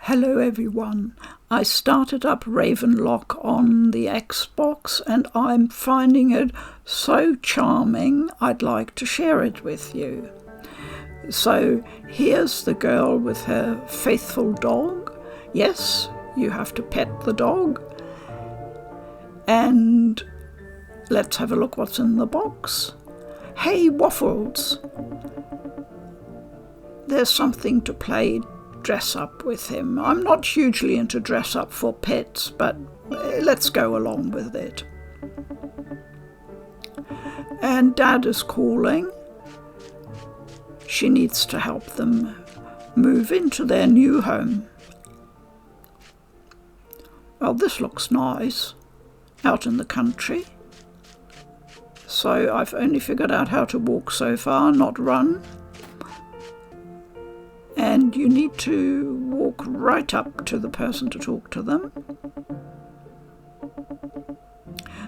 Hello everyone. I started up Ravenlok on the Xbox and I'm finding it so charming I'd like to share it with you. So here's the girl with her faithful dog. Yes, you have to pet the dog. And let's have a look what's in the box. Hey Waffles! There's something to play dress up with him. I'm not hugely into dress up for pets, but let's go along with it. And Dad is calling. She needs to help them move into their new home. Well, this looks nice, out in the country. So I've only figured out how to walk so far, not run. And you need to walk right up to the person to talk to them.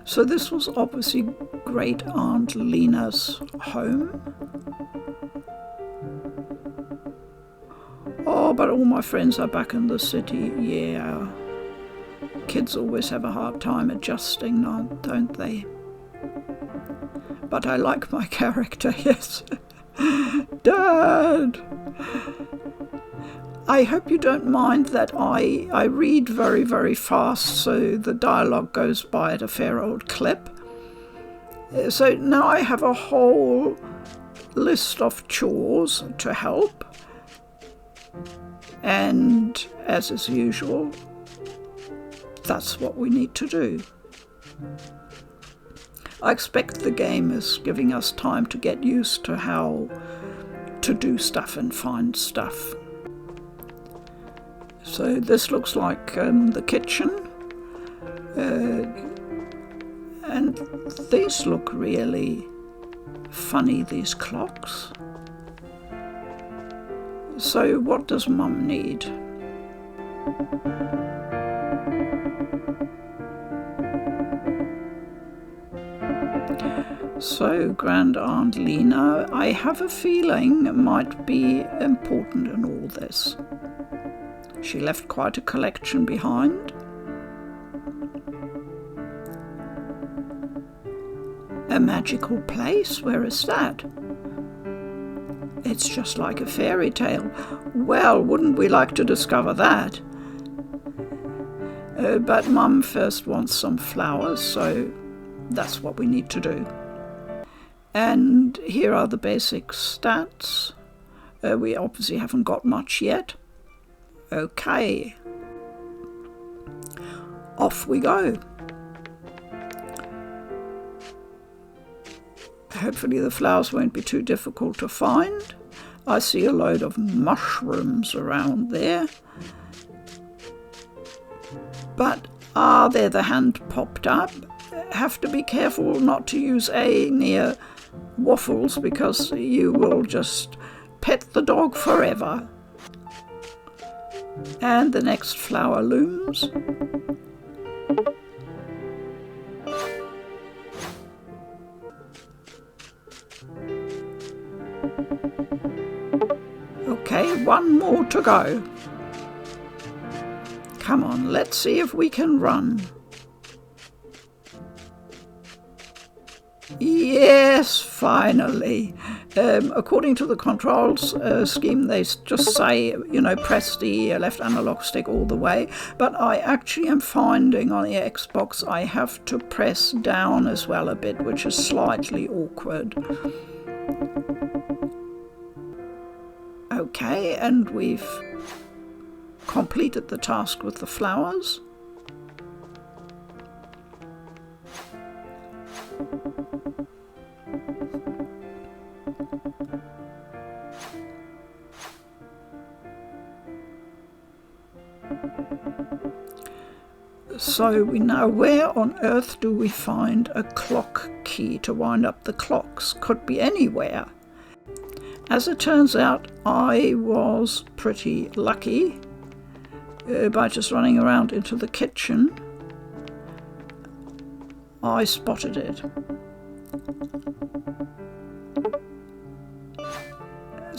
So this was obviously Great Aunt Lena's home. Oh, but all my friends are back in the city. Yeah. Kids always have a hard time adjusting now, don't they? But I like my character, yes. Dad! I hope you don't mind that I read very, very fast, so the dialogue goes by at a fair old clip. So now I have a whole list of chores to help. And as is usual, that's what we need to do. I expect the game is giving us time to get used to how to do stuff and find stuff. So this looks like the kitchen, and these look really funny, these clocks. So what does Mum need? So Grand Aunt Lena, I have a feeling, might be important in all this. She left quite a collection behind. A magical place? Where is that? It's just like a fairy tale. Well, wouldn't we like to discover that? But Mum first wants some flowers, so that's what we need to do. And here are the basic stats. We obviously haven't got much yet. Okay, off we go. Hopefully the flowers won't be too difficult to find. I see a load of mushrooms around there. But, there the hand popped up. Have to be careful not to use A near Waffles because you will just pet the dog forever. And the next flower looms. Okay, one more to go. Come on, let's see if we can run. Yes, finally. According to the controls scheme, they just say, press the left analog stick all the way. But I actually am finding on the Xbox I have to press down as well a bit, which is slightly awkward. Okay, and we've completed the task with the flowers. So we know, where on earth do we find a clock key to wind up the clocks? Could be anywhere. As it turns out, I was pretty lucky by just running around into the kitchen. I spotted it.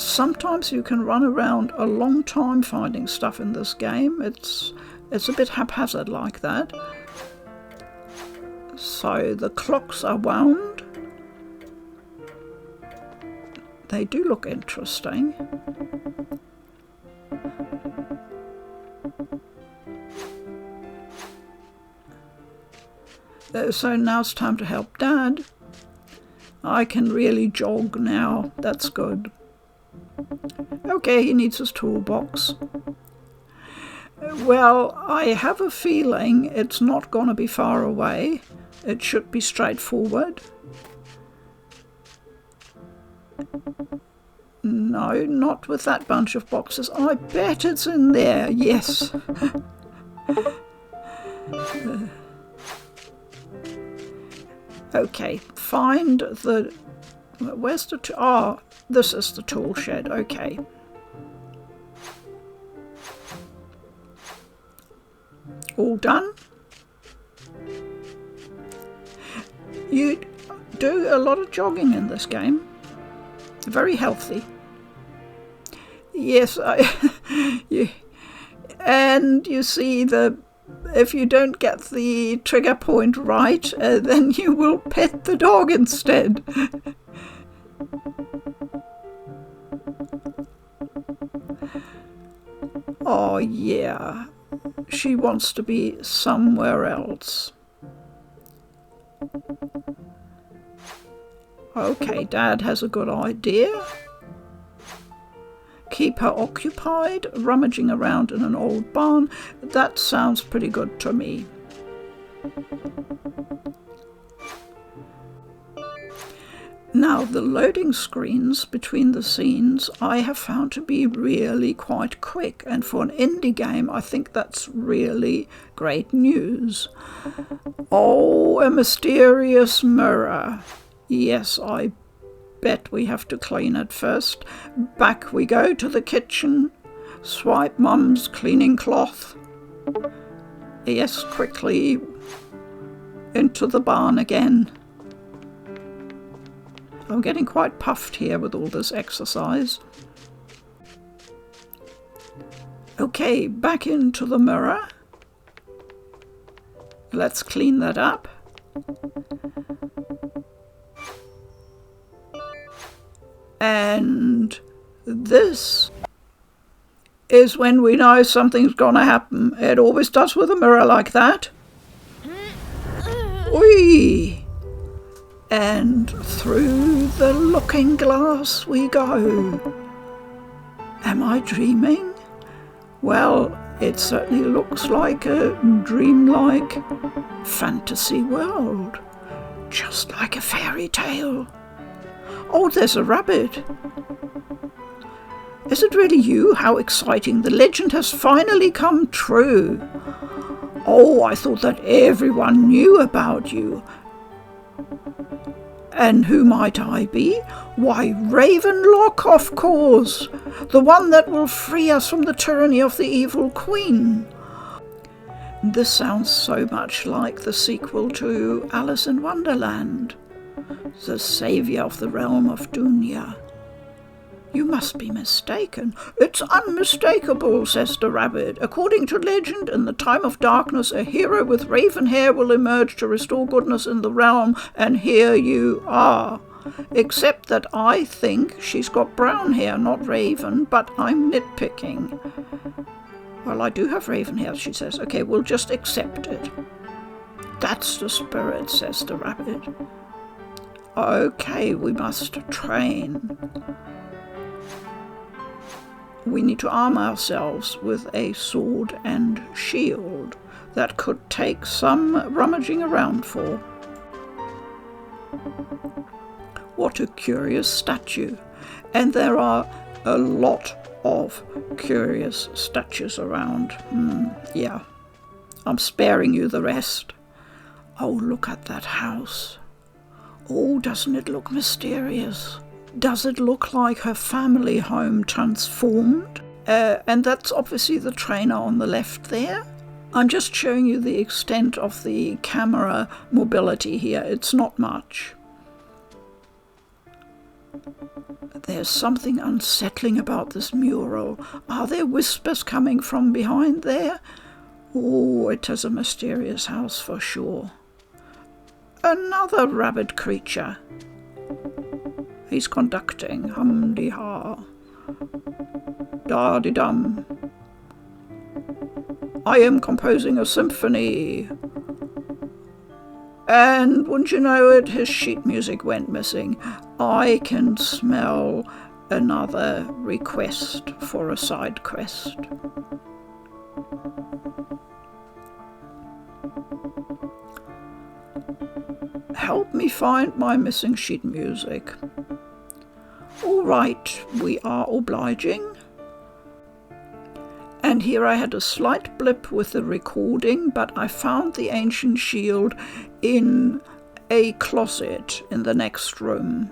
Sometimes you can run around a long time finding stuff in this game. It's a bit haphazard like that. So the clocks are wound. They do look interesting. So now it's time to help Dad. I can really jog now. That's good. Okay, he needs his toolbox. Well, I have a feeling it's not going to be far away. It should be straightforward. No, not with that bunch of boxes. I bet it's in there, yes. Okay, find the... Where's the... this is the tool shed, okay. All done? You do a lot of jogging in this game. Very healthy. Yes, and you see if you don't get the trigger point right, then you will pet the dog instead. Oh yeah, she wants to be somewhere else. Okay, Dad has a good idea. Keep her occupied, rummaging around in an old barn. That sounds pretty good to me. Now, the loading screens between the scenes I have found to be really quite quick, and for an indie game I think that's really great news. Oh, a mysterious mirror. Yes, I bet we have to clean it first. Back we go to the kitchen. Swipe Mum's cleaning cloth. Yes, quickly into the barn again. I'm getting quite puffed here with all this exercise. Okay, back into the mirror. Let's clean that up. And this is when we know something's gonna happen. It always does with a mirror like that. Whee! And through the looking glass we go. Am I dreaming? Well, it certainly looks like a dreamlike fantasy world. Just like a fairy tale. Oh, there's a rabbit. Is it really you? How exciting. The legend has finally come true. Oh, I thought that everyone knew about you. And who might I be? Why, Ravenlok, of course. The one that will free us from the tyranny of the evil queen. This sounds so much like the sequel to Alice in Wonderland. The saviour of the realm of Dunya. You must be mistaken. It's unmistakable, says the rabbit. According to legend, in the time of darkness, a hero with raven hair will emerge to restore goodness in the realm, and here you are. Except that I think she's got brown hair, not raven, but I'm nitpicking. Well, I do have raven hair, she says. Okay, we'll just accept it. That's the spirit, says the rabbit. Okay, we must train. We need to arm ourselves with a sword and shield. That could take some rummaging around for. What a curious statue. And there are a lot of curious statues around. Yeah, I'm sparing you the rest. Oh, look at that house. Oh, doesn't it look mysterious? Does it look like her family home transformed? And that's obviously the trainer on the left there. I'm just showing you the extent of the camera mobility here. It's not much. There's something unsettling about this mural. Are there whispers coming from behind there? Oh, it is a mysterious house for sure. Another rabbit creature. He's conducting. Hum-de-ha. Da-de-dum. I am composing a symphony. And wouldn't you know it, his sheet music went missing. I can smell another request for a side quest. Help me find my missing sheet music. All right, we are obliging. And here I had a slight blip with the recording, but I found the ancient shield in a closet in the next room.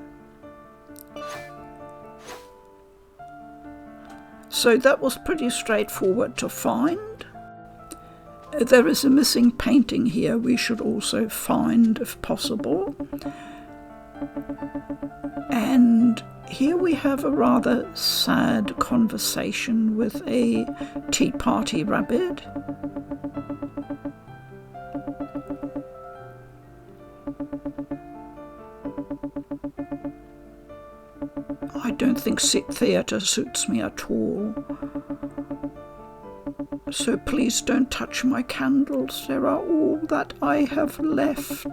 So that was pretty straightforward to find. There is a missing painting here we should also find if possible. And here we have a rather sad conversation with a tea party rabbit. I don't think theatre suits me at all. So please don't touch my candles. They are all that I have left.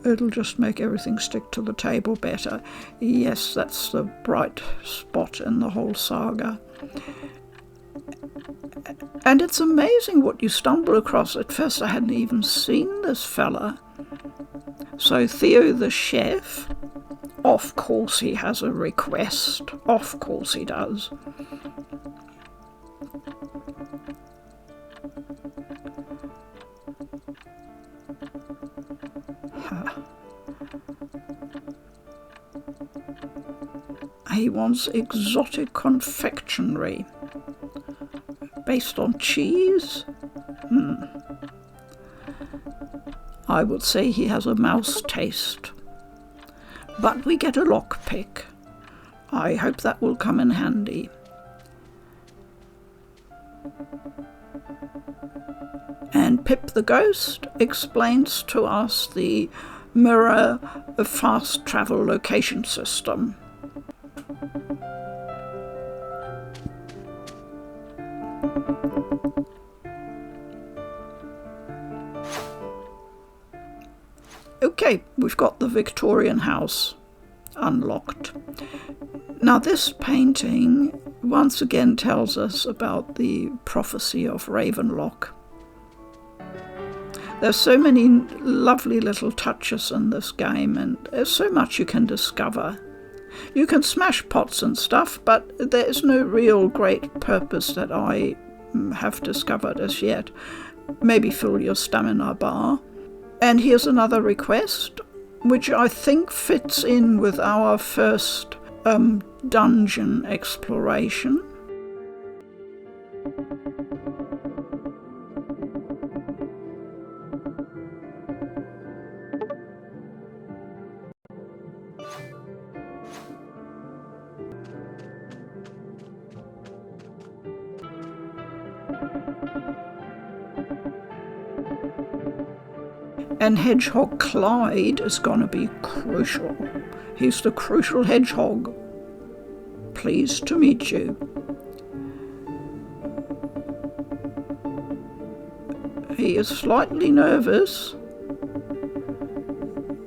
It'll just make everything stick to the table better. Yes, that's the bright spot in the whole saga. And it's amazing what you stumble across. At first I hadn't even seen this fella. So Theo the chef, of course he has a request. Of course he does. He wants exotic confectionery. Based on cheese? I would say he has a mouse taste. But we get a lockpick. I hope that will come in handy. And Pip the Ghost explains to us the mirror fast travel location system. Okay, we've got the Victorian house unlocked. Now this painting once again tells us about the prophecy of Ravenlok. There's so many lovely little touches in this game, and there's so much you can discover. You can smash pots and stuff, but there is no real great purpose that I have discovered as yet. Maybe fill your stamina bar. And here's another request, which I think fits in with our first dungeon exploration. And Hedgehog Clyde is going to be crucial. He's the crucial hedgehog. Pleased to meet you. He is slightly nervous.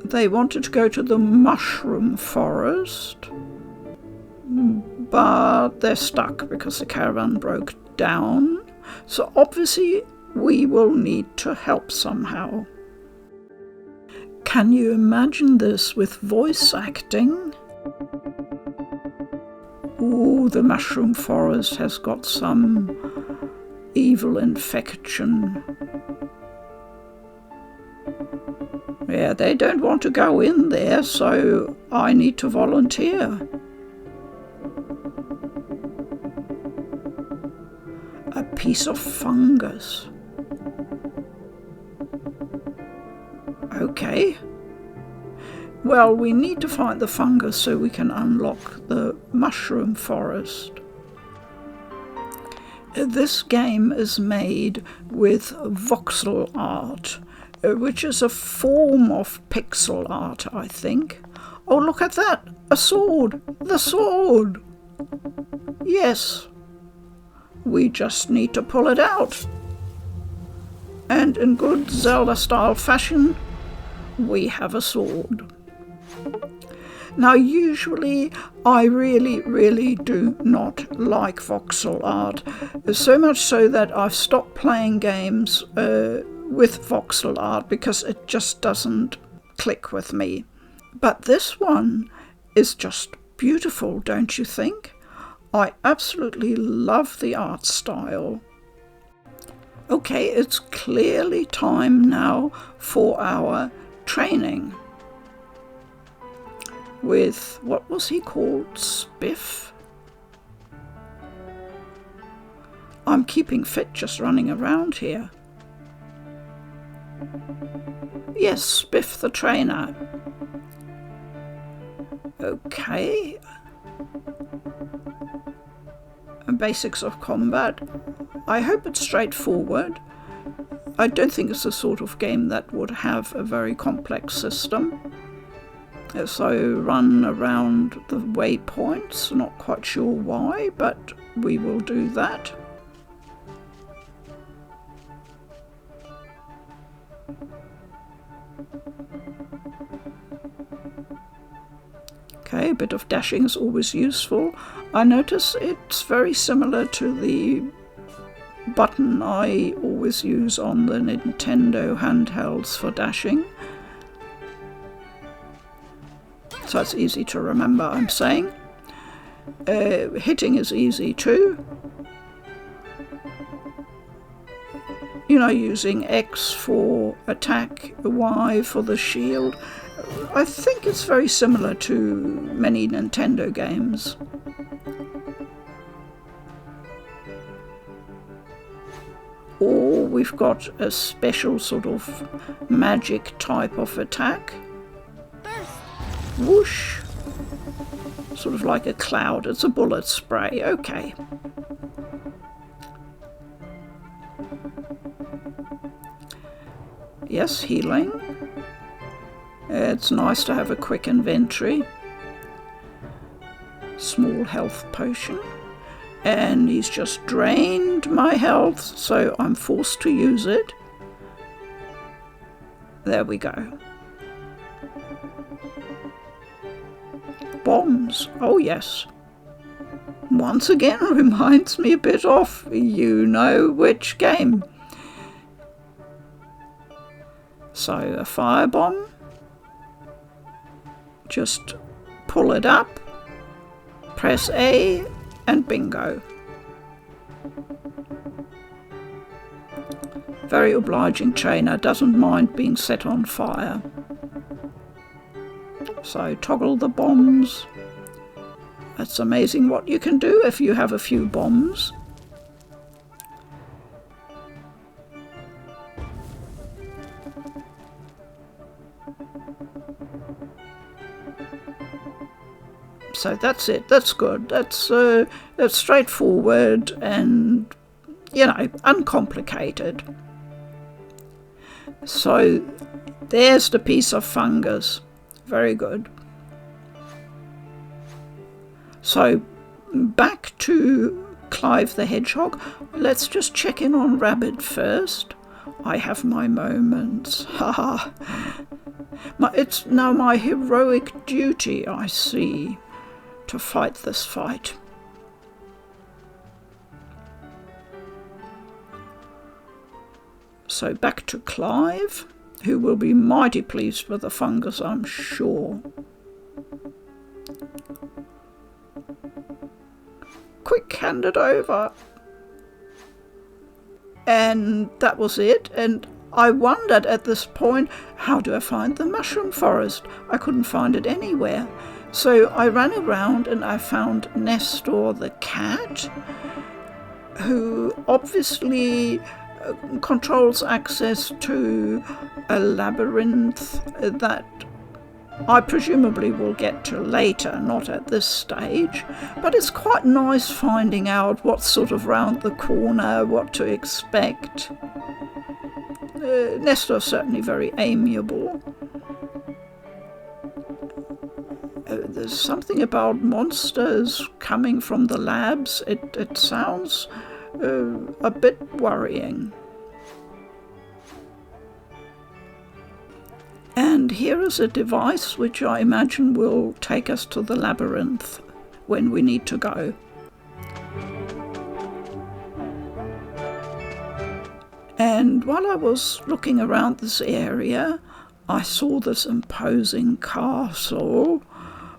They wanted to go to the mushroom forest, but they're stuck because the caravan broke down. So obviously we will need to help somehow. Can you imagine this with voice acting? Ooh, the mushroom forest has got some evil infection. Yeah, they don't want to go in there, so I need to volunteer. A piece of fungus. Okay. Well, we need to find the fungus so we can unlock the mushroom forest. This game is made with voxel art, which is a form of pixel art, I think. Oh, look at that! A sword! The sword! Yes. We just need to pull it out. And in good Zelda-style fashion, we have a sword. Now, usually I really do not like voxel art, so much so that I've stopped playing games with voxel art because it just doesn't click with me. But this one is just beautiful, don't you think? I absolutely love the art style. Okay, it's clearly time now for our training. With, what was he called? Spiff? I'm keeping fit just running around here. Yes, Spiff the trainer. Okay. Basics of combat. I hope it's straightforward. I don't think it's the sort of game that would have a very complex system. So run around the waypoints, not quite sure why, but we will do that. Okay, a bit of dashing is always useful. I notice it's very similar to the button I always use on the Nintendo handhelds for dashing. So it's easy to remember, I'm saying. Hitting is easy too. You know, using X for attack, Y for the shield. I think it's very similar to many Nintendo games. Or we've got a special sort of magic type of attack. Whoosh. Sort of like a cloud. It's a bullet spray. Okay. Yes, healing. It's nice to have a quick inventory. Small health potion. And he's just drained my health, so I'm forced to use it. There we go. Bombs. Oh yes. Once again reminds me a bit of you know which game. So a firebomb. Just pull it up, press A, and bingo. Very obliging trainer, doesn't mind being set on fire. So toggle the bombs. It's amazing what you can do if you have a few bombs. So that's it. That's good. That's straightforward and, you know, uncomplicated. So there's the piece of fungus. Very good. So back to Clive the Hedgehog. Let's just check in on Rabbit first. I have my moments. Haha. It's now my heroic duty, I see, to fight this fight. So back to Clive, who will be mighty pleased with the fungus, I'm sure. Quick, hand it over. And that was it. And I wondered at this point, how do I find the mushroom forest? I couldn't find it anywhere. So I ran around and I found Nestor the cat, who obviously controls access to a labyrinth that I presumably will get to later, not at this stage, but it's quite nice finding out what's sort of round the corner, what to expect. Nestor's certainly very amiable. There's something about monsters coming from the labs. It sounds a bit worrying. And here is a device which I imagine will take us to the labyrinth when we need to go. And while I was looking around this area, I saw this imposing castle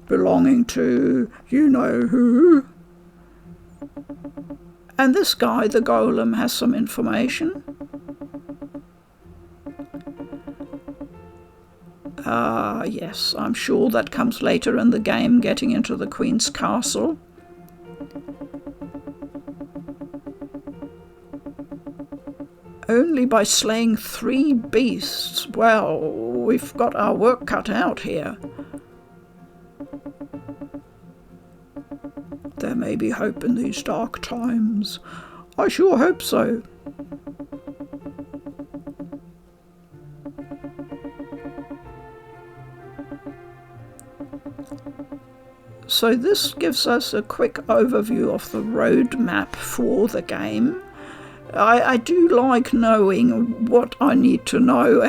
belonging to you-know-who. And this guy, the golem, has some information. Yes, I'm sure that comes later in the game, getting into the Queen's castle. Only by slaying 3 beasts. Well, we've got our work cut out here. There may be hope in these dark times. I sure hope so. So this gives us a quick overview of the roadmap for the game. I do like knowing what I need to know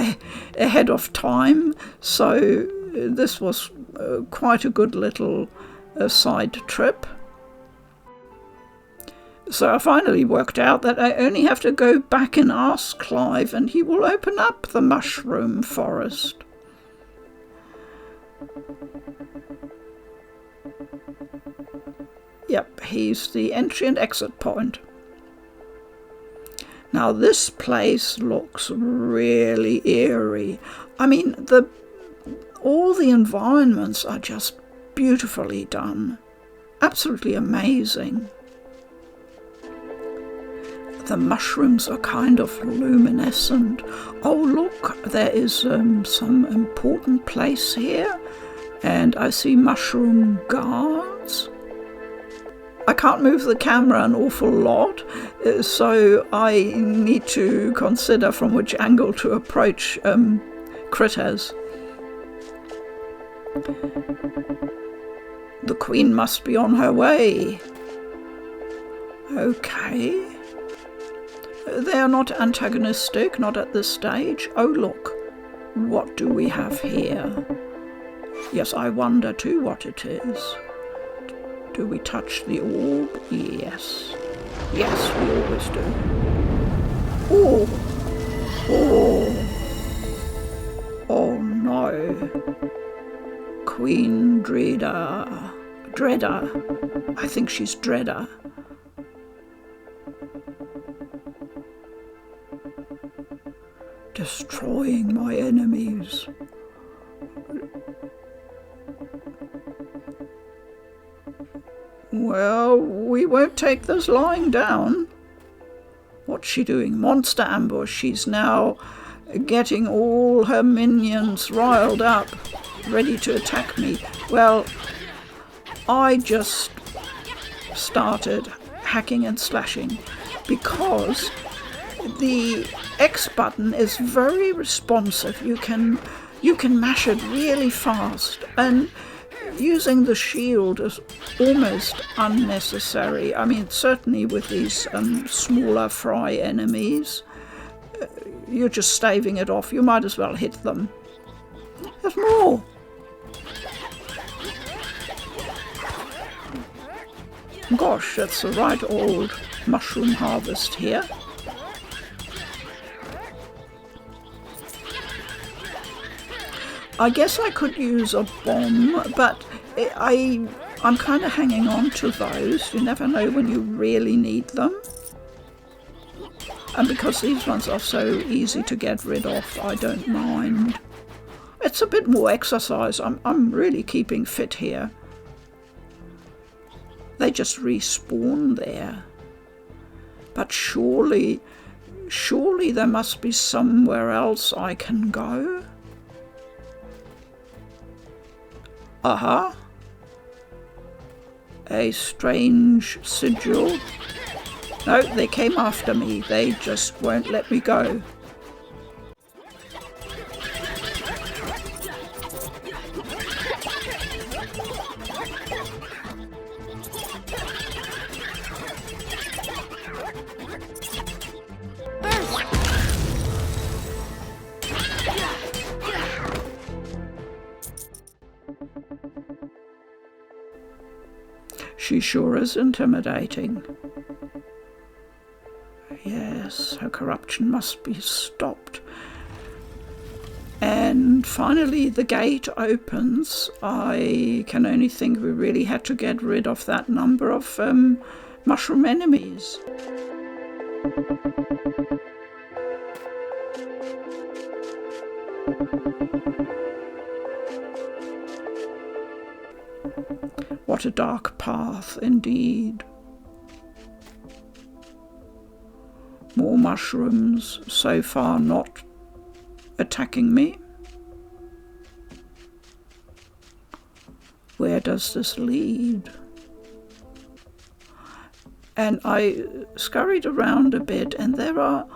ahead of time, so this was quite a good little side trip. So I finally worked out that I only have to go back and ask Clive, and he will open up the mushroom forest. Yep, he's the entry and exit point. Now this place looks really eerie. I mean, all the environments are just beautifully done. Absolutely amazing. The mushrooms are kind of luminescent. Oh look, there is some important place here. And I see mushroom guards. I can't move the camera an awful lot, so I need to consider from which angle to approach critters. The Queen must be on her way. Okay. They are not antagonistic, not at this stage. Oh look, what do we have here? Yes, I wonder too what it is. Do we touch the orb? Yes. Yes, we always do. Oh! Oh! Oh no. Queen Dreader. Dreader. I think she's Dreader. Destroying my enemies. Well, we won't take this lying down. What's she doing? Monster ambush. She's now getting all her minions riled up, ready to attack me. Well, I just started hacking and slashing because the X button is very responsive. You can mash it really fast, and using the shield is almost unnecessary. I mean, certainly with these smaller fry enemies, you're just staving it off. You might as well hit them. There's more. Gosh, that's the right old mushroom harvest here. I guess I could use a bomb, but I'm kind of hanging on to those. You never know when you really need them. And because these ones are so easy to get rid of, I don't mind. It's a bit more exercise. I'm really keeping fit here. They just respawn there. But surely Surely there must be somewhere else I can go. Aha! A strange sigil. No, they came after me. They just won't let me go. She sure is intimidating. Yes, her corruption must be stopped. And finally the gate opens. I can only think we really had to get rid of that number of mushroom enemies. What a dark path indeed. More mushrooms, so far not attacking me. Where does this lead? And I scurried around a bit, and there are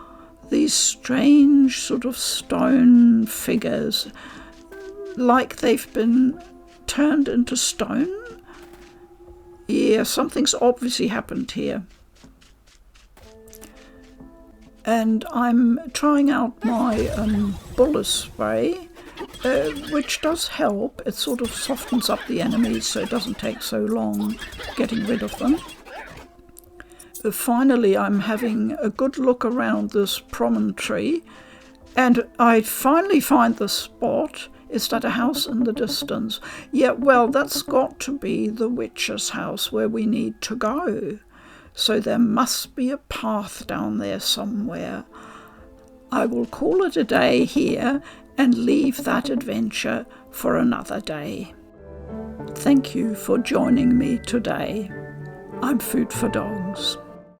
these strange sort of stone figures, like they've been turned into stone. Yeah, something's obviously happened here. And I'm trying out my bullet spray, which does help. It sort of softens up the enemies so it doesn't take so long getting rid of them. Finally, I'm having a good look around this promontory, and I finally find the spot. Is that a house in the distance? Yeah, well, that's got to be the witch's house where we need to go. So there must be a path down there somewhere. I will call it a day here and leave that adventure for another day. Thank you for joining me today. I'm Food for Dogs.